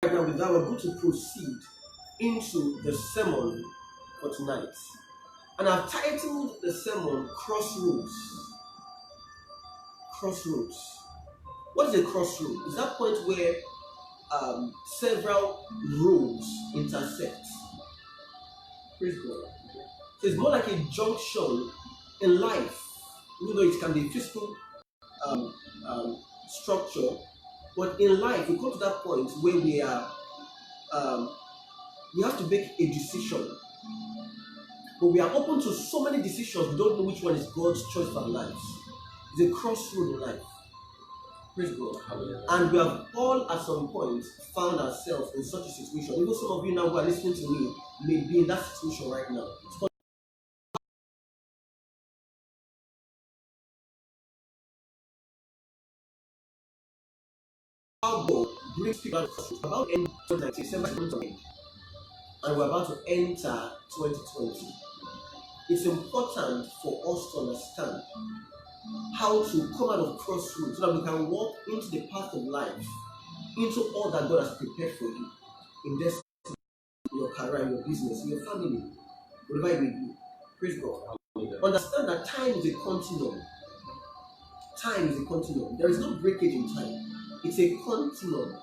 Right now, with that, we're going to proceed into the sermon for tonight. And I've titled the sermon Crossroads. Crossroads. What is a crossroad? It's that point where several roads intersect. Praise God. So it's more like a junction in life, even though it can be a physical structure. But in life, we come to that point where we have to make a decision. But we are open to so many decisions, we don't know which one is God's choice for our lives. It's a crossroad in life. Praise God. And we have all at some point found ourselves in such a situation. Even some of you now who are listening to me may be in that situation right now. How God brings people out of crossroads. About end 2019, December 2020, and we're about to enter 2020. It's important for us to understand how to come out of crossroads so that we can walk into the path of life, into all that God has prepared for you in this, in your career, in your business, in your family, whatever it may be. Praise God. Understand that time is a continuum. Time is a continuum. There is no breakage in time. It's a continuum.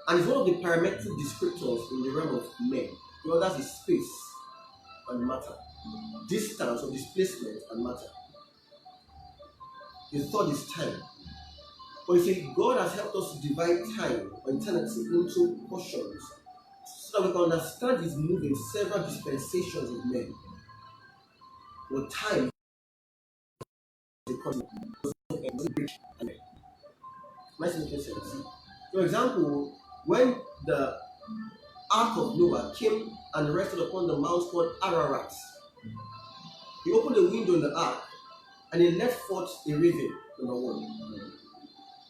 And it's one of the parametric descriptors in the realm of men. The other is space and matter. Distance or displacement and matter. The third is time. But you see, God has helped us to divide time or eternity into portions so that we can understand His move in several dispensations of men. But time is a constant. Making sense. For example, when the Ark of Noah came and rested upon the mount called Ararat, he opened a window in the ark and he let forth a raven, number one.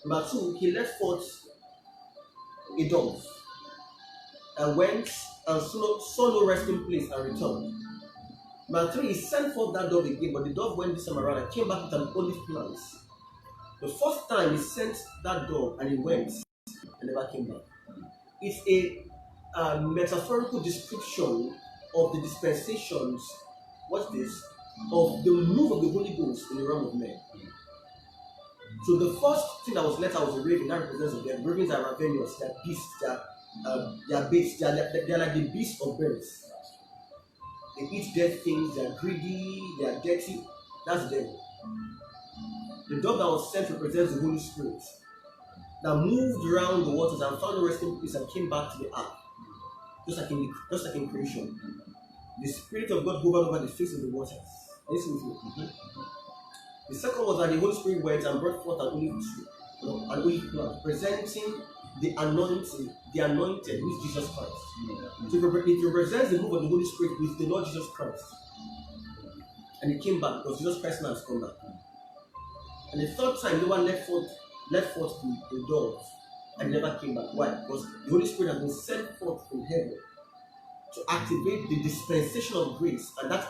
Number two, he let forth a dove and went and saw no resting place and returned. Number three, he sent forth that dove again, but the dove went this time around and came back with an olive plant. The first time he sent that dove and he went and never came back. It's a metaphorical description of the dispensations, what's this? Of the move of the Holy Ghost in the realm of men. So the first thing that was let out was a raven. That represents them. Ravens are ravenous, they're beasts, they're beasts, they're like the beasts of birds. They eat dead things, they're greedy, they're dirty. That's the devil. The dove that was sent represents the Holy Spirit that moved around the waters and found a resting place and came back to the ark. Just like in creation. The Spirit of God hovered over the face of the waters. Listen with me. Mm-hmm. The second was that the Holy Spirit went and brought forth an olive plant, presenting the anointing, the anointed, who is Jesus Christ. Mm-hmm. So it represents the move of the Holy Spirit with the Lord Jesus Christ. And it came back because Jesus Christ now has come back. And the third time, Noah let forth the dove and never came back. Why? Because the Holy Spirit has been sent forth from heaven to activate the dispensation of grace, and that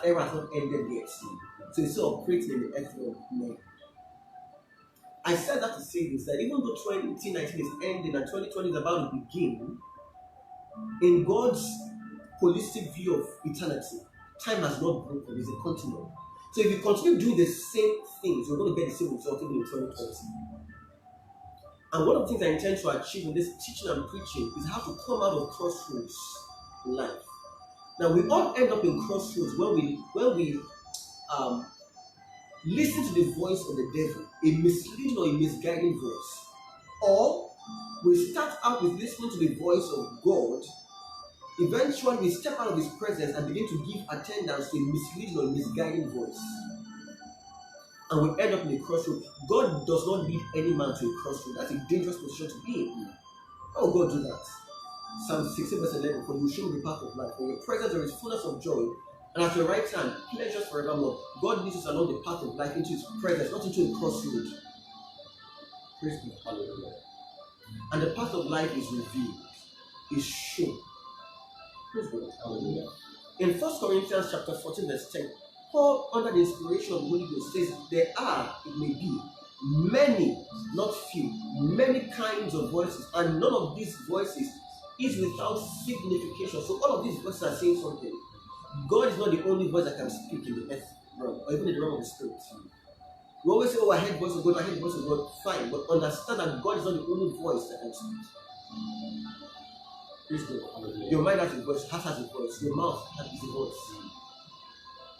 era has not ended yet. So it's still operating in the earth of men. I said that to say this, that even though 2019 is ending and 2020 is about to begin, in God's holistic view of eternity, time has not broken, it's a continuum. So if you continue doing the same things, you're going to get the same result even in 2020. And one of the things I intend to achieve in this teaching and preaching is how to come out of crossroads in life. Now we all end up in crossroads when we listen to the voice of the devil, a misleading or a misguiding voice, or we start out with listening to the voice of God. Eventually, we step out of His presence and begin to give attendance to a misleading or misguiding voice. And we end up in a crossroad. God does not lead any man to a crossroad. That's a dangerous position to be in. How will God do that? Psalm 16 verse 11, for you show me the path of life. For your presence there is fullness of joy, and at your right hand, pleasures forevermore. God leads us along the path of life into His presence, not into a crossroad. Praise God. Hallelujah. And the path of life is revealed, is shown. Praise God. Hallelujah. In 1 Corinthians chapter 14, verse 10, Paul, under the inspiration of the Holy Ghost, says, there are, it may be, many, not few, many kinds of voices, and none of these voices is without signification. So all of these voices are saying something. God is not the only voice that can speak in the earth realm, or even in the realm of the spirit. We always say, oh, I heard the voice of God, I heard the voice of God. Fine, but understand that God is not the only voice that can speak. Please go. Your mind has a voice, heart has a voice, your mouth has a voice.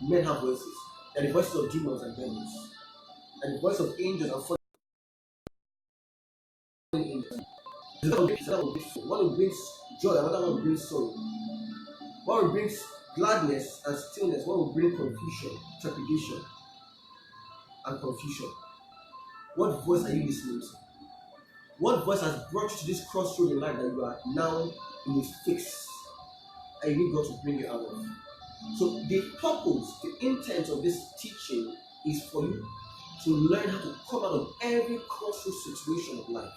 Men have voices. There are the voices of demons and devils, and the voice of angels and fallen angels. One who brings joy, another one who brings sorrow. One who brings gladness and stillness, one will bring confusion, trepidation, and confusion. What voice are you listening to? What voice has brought you to this crossroad in life that you are now in a fix and you need God to bring you out of? So the purpose, the intent of this teaching is for you to learn how to come out of every crossroad situation of life.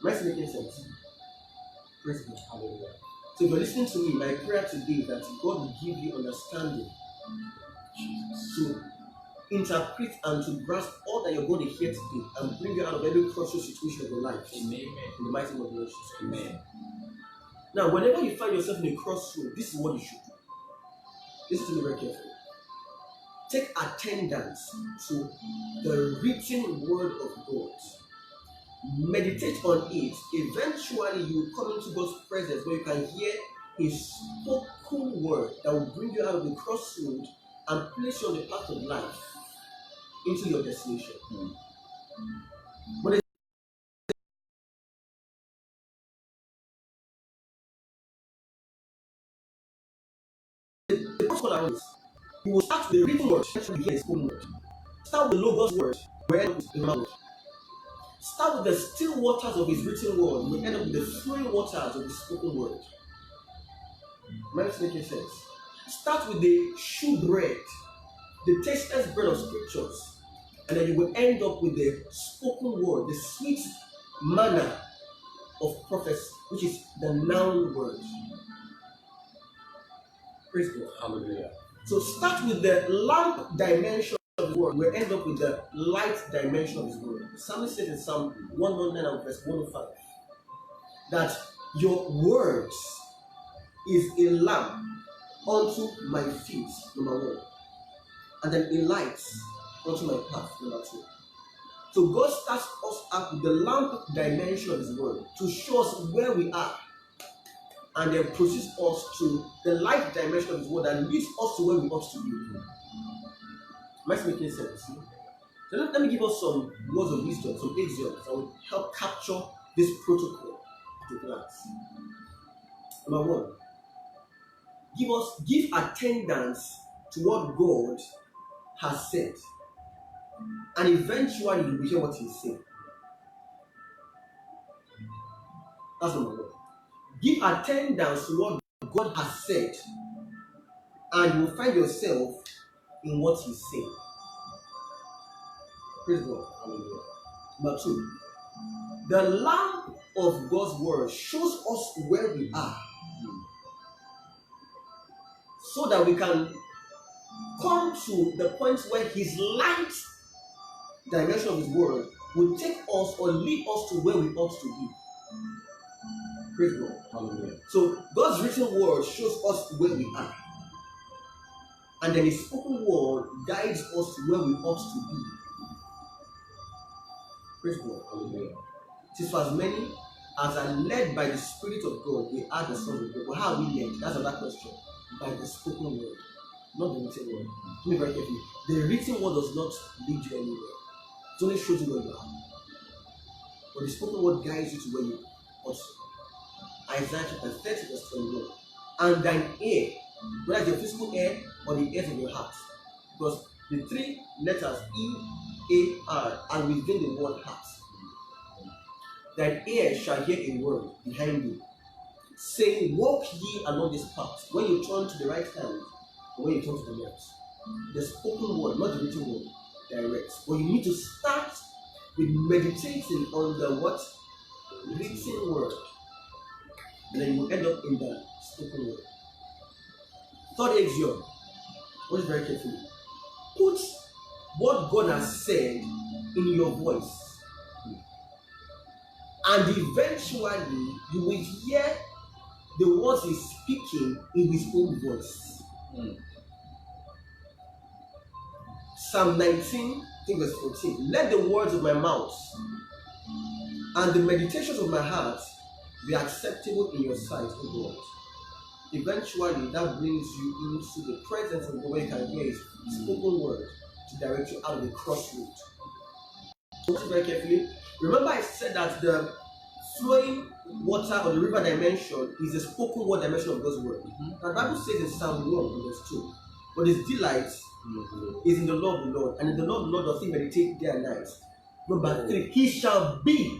Am I making sense? Praise God. Hallelujah. So if you're listening to me, my prayer today is that God will give you understanding to interpret and to grasp all that you're going to hear today and bring you out of every crossroad situation of your life. Amen. In the mighty name of Jesus. Amen. Now, whenever you find yourself in a crossroad, this is what you should do. Listen to me very carefully. Take attendance to the written word of God. Meditate on it. Eventually, you will come into God's presence where you can hear a spoken word that will bring you out of the crossroad and place you on the path of life into your destination. But the gospel around this, you will start with the written word, you hear the spoken word. Start with the Logos word, where end up with the word. Start with the still waters of his written word, we end up with the flowing waters of his spoken word. Might it make sense? Start with the shoe bread, the tasteless bread of scriptures, and then you will end up with the spoken word, the sweet manna of prophecy, which is the noun word. Praise God. Hallelujah. So start with the lamp dimension of the word. We'll end up with the light dimension of his word. The psalmist says in Psalm 119 and verse 105 that your words is a lamp unto my feet, number one, and then a light unto my path, number two. So God starts us up with the lamp dimension of his word to show us where we are, and then proceeds us to the light dimension of his word that leads us to where we ought to be. Am I making sense? So let me give us some words of wisdom, some axioms that will help capture this protocol to class. Number one, give attendance to what God has said, and eventually you will hear what he's saying. That's number one. Give attendance to what God has said, and you will find yourself in what he's saying. Praise God. Hallelujah. Number two, the lamp of God's word shows us where we are, so that we can come to the point where his light dimension of his word will take us or lead us to where we ought to be. Praise God. Hallelujah. So God's written word shows us where we are, and then his spoken word guides us to where we ought to be. Praise God. Hallelujah. It is for as many as are led by the Spirit of God, they are the sons of God. But how are we led? That's another question. By the spoken word, not the written word. Let me very carefully. The written word does not lead you anywhere. It only shows you where you are. But the spoken word guides you to where you ought to. Isaiah chapter 30 verse 21. And thine ear, whether it's your physical ear or the ears of your heart. Because the three letters E-A-R are within the word heart. Thine ear shall hear a word behind you, saying, walk ye along this path, when you turn to the right hand, or when you turn to the left. The spoken word, not the written word, directs. But you need to start with meditating on the what? Written word. And then you will end up in the spoken word. Third axiom, watch very carefully. Put what God has said in your voice. And eventually, you will hear the words he's speaking in his own voice. Psalm 19, I think verse 14. Let the words of my mouth and the meditations of my heart be acceptable in your sight, O God. Eventually, that brings you into the presence of God where you can hear his spoken word to direct you out of the crossroad. Listen very carefully. Remember, I said that the flowing water or the river dimension is the spoken word dimension of God's word. The Bible says in Psalm 1, verse 2, but his delight is in the law of the Lord, and in the law of the Lord does he meditate day and night. Number 3, he shall be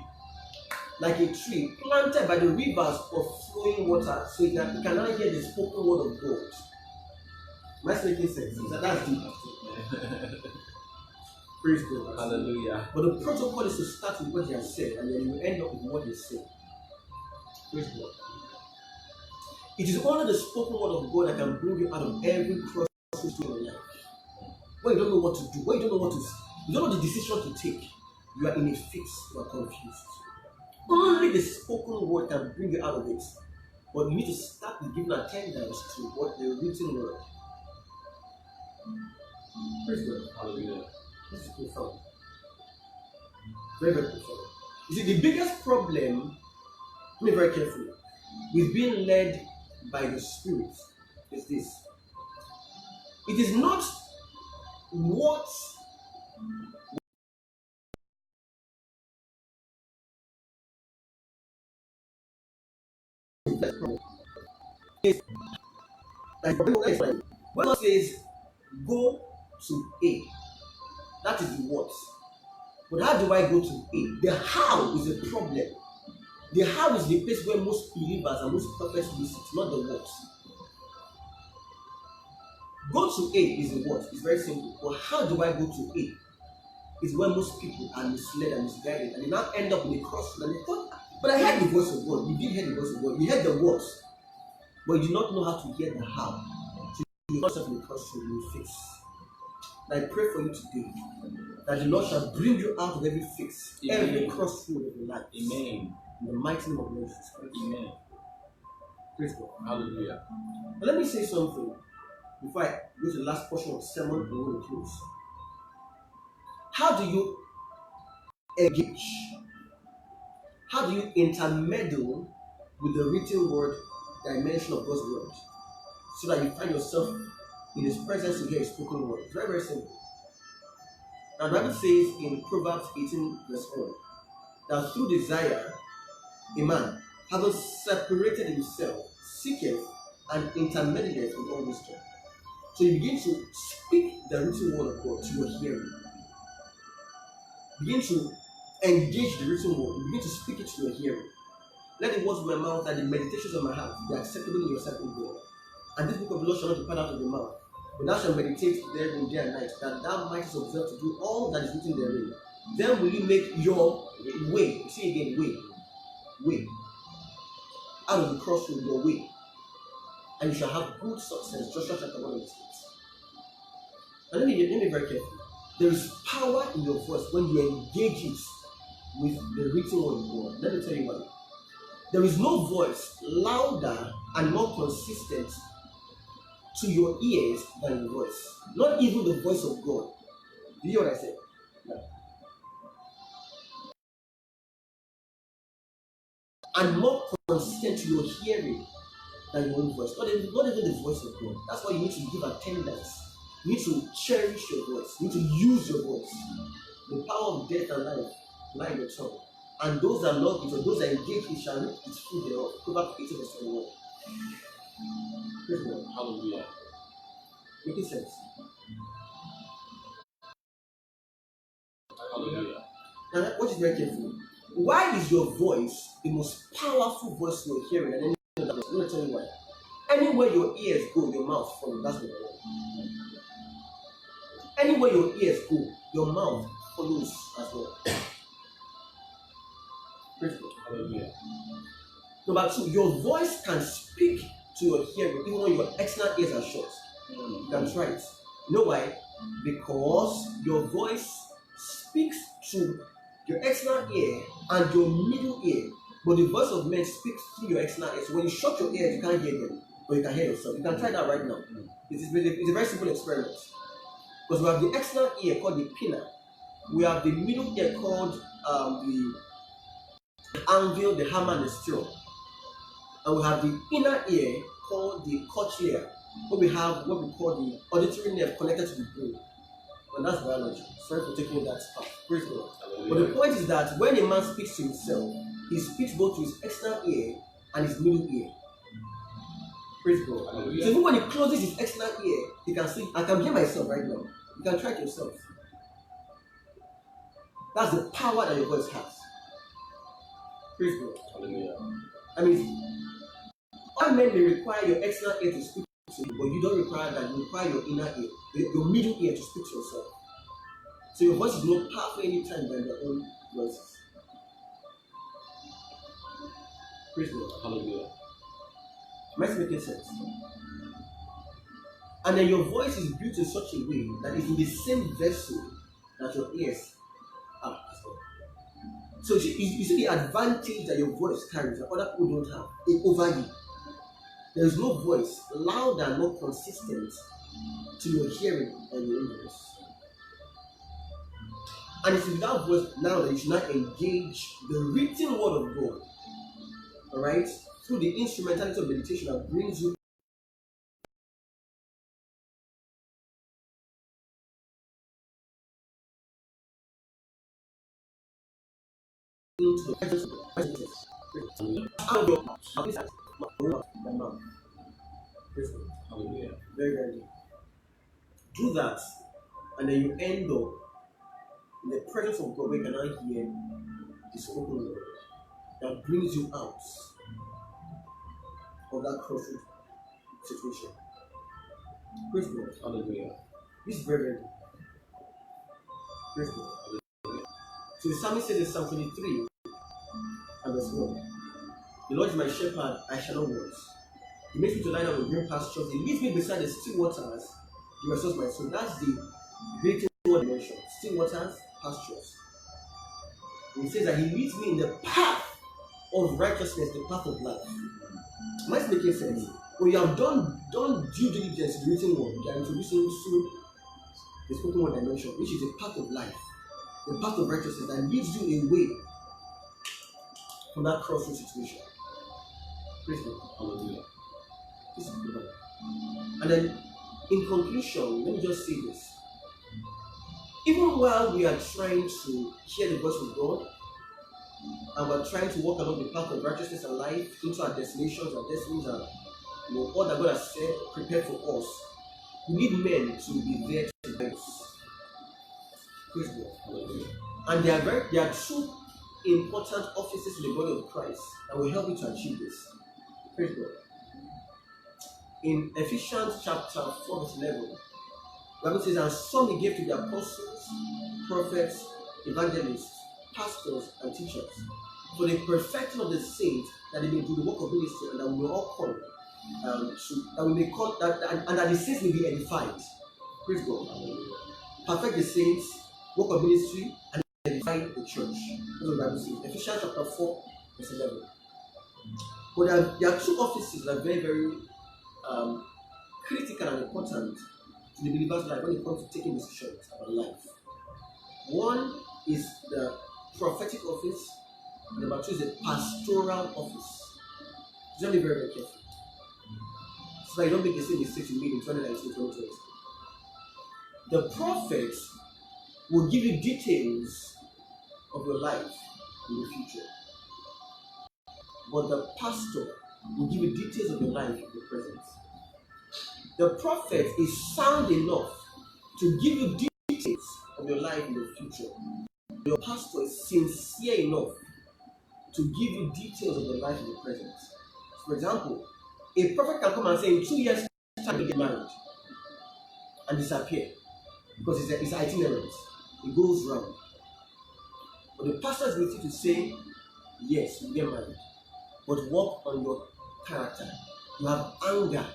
like a tree planted by the rivers of flowing water, so you can now hear the spoken word of God. Am I making sense? That's deep. Praise God. Hallelujah. But the protocol is to start with what he has said, and then you end up with what he said. Praise God. It is only the spoken word of God that can bring you out of every crossroads in your life. When you don't know what to do, when you don't know the decision to take, you are in a fix, you are confused. Only the spoken word can bring you out of it. But you need to start with giving attendance to what the written word. Praise God. Hallelujah. This is profound. Very, very profound. You see, the biggest problem, be very careful, with being led by the Spirit is this. It is not what is like when God says go to A, that is the what. But how do I go to A? The how is a problem. The how is the place where most believers and most prophets visit, not the what. Go to A is the what. It's very simple. But how do I go to A? Is where most people are misled and misguided, and they now end up in a crossroad. And they thought, but I heard the voice of God. You did hear the voice of God. You heard the what, but you do not know how to hear the how. So you find yourself in a crossroad and you fix. And I pray for you today that the Lord shall bring you out of every fix, every crossroad of your life. Amen. In the mighty name of Jesus Christ. Amen. Praise God. Hallelujah. But let me say something before I go to the last portion of the sermon and go to close. How do you engage? How do you intermeddle with the written word dimension of God's word so that you find yourself in his presence to hear his spoken word? It's very, very simple. Now, the Bible says in Proverbs 18, verse 1, that through desire, a man, having separated himself, seeketh and intermediate with all wisdom. So you begin to speak the written word of God to your hearing. Begin to engage the written word. Begin to speak it to your hearing. Let the words of my mouth and the meditations of my heart be acceptable in your sight, O God. And this book of the Lord shall not depart out of your mouth, but thou shalt meditate therein day and night, that thou mightest observe to do all that is written therein. Then will you make your way. See again, way. Out of the crossroad, your way. And you shall have good success. Joshua chapter 1 verse 8. And let me be very careful. There is power in your voice when you engage it with the written word of God. Let me tell you why. There is no voice louder and more consistent to your ears than your voice. Not even the voice of God. Do you hear what I said? No. And more consistent to your hearing than your own voice. Not even the voice of God. That's why you need to give attendance. You need to cherish your voice. You need to use your voice. The power of death and life lie in your tongue. And those that love it or those that engage it shall reap its fruit thereof. Proverbs 18 verse 21. Praise God. Hallelujah. Making sense? Hallelujah. Now, watch it very carefully. Why is your voice the most powerful voice you're hearing? And then I'm going to tell you why. Anywhere your ears go, your mouth follows. That's the one. Anywhere your ears go, your mouth follows as well. Praise God. Hallelujah. Number 2, your voice can speak to your hearing even when your external ears are shut. You can try it. You know why? Because your voice speaks through your external ear and your middle ear, but the voice of men speaks through your external ear. So when you shut your ears, you can't hear them, but you can hear yourself. You can try that right now. It's a very simple experiment. Because we have the external ear called the pinna, we have the middle ear called the anvil, the hammer, and the stirrup, and we have the inner ear called the cochlea, where we have what we call the auditory nerve connected to the brain. And that's biology. Sorry for taking that part. Praise God. But the point is that when a man speaks to himself, he speaks both to his external ear and his middle ear. Praise God. So even when he closes his external ear, he can see, I can hear myself right now. You can try it yourself. That's the power that your voice has. Praise God. Hallelujah. I mean, all men may require your external ear to speak to you, but you don't require that. You require your inner ear, your middle ear to speak to yourself. So your voice is more powerful anytime than your own voices. Praise God. Hallelujah. Am I making sense? And then your voice is built in such a way that it's in the same vessel that your ears are. So you see the advantage that your voice carries that other people don't have over you. There is no voice louder, more consistent to your hearing than your own voice. And it's with that voice now that you should not engage the written word of God, alright, through the instrumentality of meditation that brings you into the presence of God. Out of your mouth. Hallelujah. Very, very good. Do that, and then you end up in the presence of God where you cannot hear the spoken word that brings you out of that crossroad situation. Praise God. Hallelujah. This is very, very good. Praise God. Hallelujah. So the psalmist says in Psalm 23 and verse 1, the Lord is my shepherd, I shall not want. He makes me to lie down in green pastures. He leads me beside the still waters. He restores my soul. That's the greatest word mentioned. Still waters, pastures. And he says that he leads me in the path of righteousness, the path of life. Am I making sense? When you have done due diligence to the written word, you are introducing to the spoken word dimension, which is the path of life, the path of righteousness that leads you away from that crossroad situation. Praise God. Hallelujah. This is good. And then, in conclusion, let me just say this. Even while we are trying to hear the voice of God, and we're trying to walk along the path of righteousness and life into our destinations, our destinies, and all that God has said, prepared for us, we need men to be there to guide us. Praise God. Hallelujah. And there are two important offices in the body of Christ that will help you to achieve this. Praise God. In Ephesians chapter 4 verse 11, the Bible says, and some he gave to the apostles, prophets, evangelists, pastors, and teachers, for the perfecting of the saints, that they may do the work of ministry, and that we may all come that we may call that, and that the saints may be edified. Praise God. Perfect the saints, work of ministry, and edify the church. That's what the Bible says. Ephesians chapter 4 verse 11. But there are two offices that are very, very critical and important to the believer's life when it comes to taking decisions about life. One is the prophetic office, and number two is the pastoral office. Just be very, very careful, so that you don't make the same mistakes you made in 2019, 2020. The prophet will give you details of your life in the future, but the pastor will give you details of your life in the present. The prophet is sound enough to give you details of your life in the future. Your pastor is sincere enough to give you details of your life in the present. For example, a prophet can come and say in 2 years' time you get married and disappear because it's itinerant. It goes round. But the pastor is with you to say, yes, you get married, but work on your character. You have anger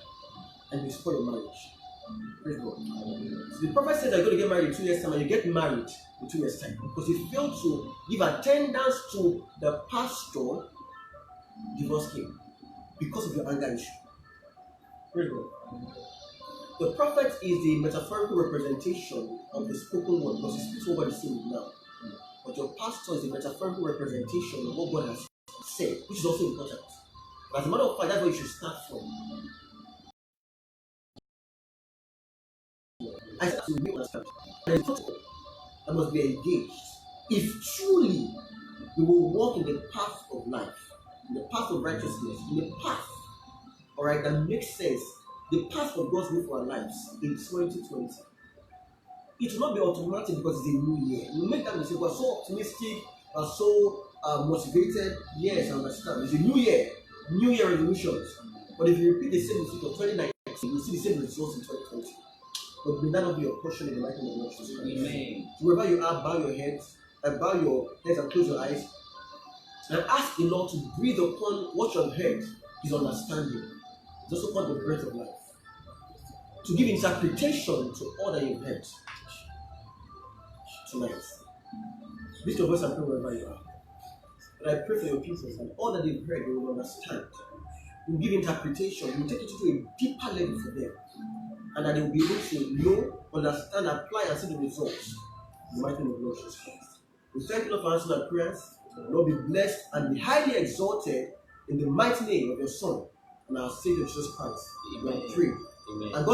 and you spoil your marriage. Praise God. So the prophet said you're going to get married in 2 years' time, and you get married in 2 years' time because you failed to give attendance to the pastor. Divorce came because of your anger issue. Praise God. The prophet is the metaphorical representation of the spoken word because he speaks over the scene now. But your pastor is the metaphorical representation of what God has said, which is also important. But as a matter of fact, that's where you should start from. I said to you understand. There is protocol that must be engaged. If truly we will walk in the path of life, in the path of righteousness, in the path, all right, that makes sense, the path of God's will for our lives in 2020. It will not be automatic because it's a new year. We make that mistake. We're so optimistic, we're so motivated. Yes, I understand. It's a new year resolutions. But if you repeat the same mistake of 2019, you'll see the same results in 2020. But may that not be your portion in the mighty name of Jesus Christ. Amen. So wherever you are, bow your heads and close your eyes. And ask the Lord to breathe upon what you have heard, his understanding. It's also called the breath of life. To give interpretation to all that you've heard tonight. Lift your voice and pray wherever you are. And I pray for your people that all that they've heard, they will understand. You will give interpretation, you will take it to a deeper level for them. And that they will be able to know, understand, apply, and see the results. In the mighty name of Lord Jesus Christ. We thank you, Lord, for answering our prayers. Lord, be blessed and be highly exalted in the mighty name of your Son and our Savior Jesus Christ. Amen. We pray. Amen. And God